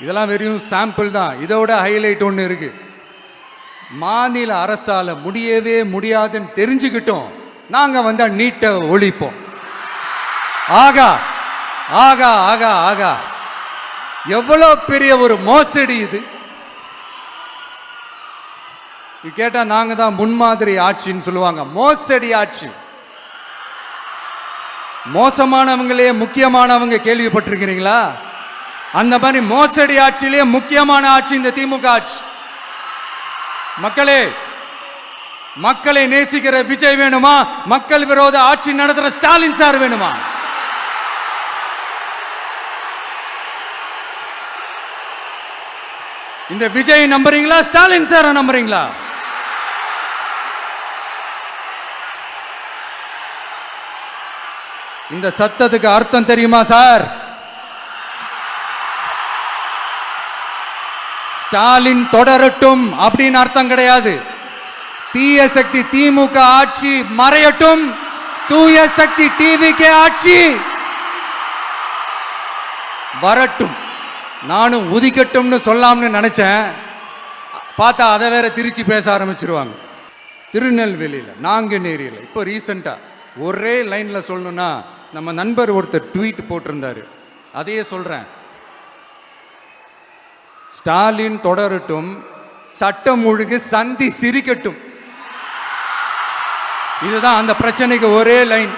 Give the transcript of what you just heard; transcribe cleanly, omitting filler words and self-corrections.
இதெல்லாம் வெறும் சாம்பிள் தான். இதோட ஹைலைட் ஒன்று இருக்கு. மாநில அரசால முடியவே முடியாதுன்னு தெரிஞ்சுக்கிட்டோம், நாங்க வந்தா நீட்டை ஒழிப்போம். ஆகா ஆகா ஆகா ஆகா, எவ்வளவு பெரிய ஒரு மோசடி இது. கேட்டா நாங்க தான் முன்மாதிரி ஆட்சின்னு சொல்லுவாங்க. மோசடி ஆட்சி. மோசமானவங்களே முக்கியமானவங்க கேள்விப்பட்டிருக்கிறீங்களா? அந்த மாதிரி மோசடி ஆட்சியிலே முக்கியமான ஆட்சி இந்த திமுக ஆட்சி. மக்களே, மக்களை நேசிக்கிற விஜய் வேணுமா? மக்கள் விரோத ஆட்சி நடத்துற ஸ்டாலின் சார் வேணுமா? இந்த விஜய் நம்புறீங்களா, ஸ்டாலின் சார் நம்புறீங்களா? இந்த சத்தத்துக்கு அர்த்தம் தெரியுமா சார்? ஸ்டாலின் தொடரட்டும் அப்படின்னு அர்த்தம் கிடையாது. தீய சக்தி திமுக ஆட்சி மறையட்டும், தூய சக்தி டிவிகே ஆட்சி வரட்டும். நானும் உதிக்கட்டும்னு சொல்லாம்னு நினைச்சேன், பார்த்தா அதை வேற திருச்சி பேச ஆரம்பிச்சிருவாங்க. திருநெல்வேலியில், நாங்குநேரியில் இப்போ ரீசெண்டா ஒரே லைன்ல சொல்லணும்னா, நம்ம நண்பர் ஒருத்தர் ட்வீட் போட்டிருந்தாரு, அதையே சொல்றேன். ஸ்டாலின் தொடரட்டும், சட்டம் ஒழுங்கு சந்தி சிரிக்கட்டும். இதுதான் அந்த பிரச்சனைக்கு ஒரே லைன்.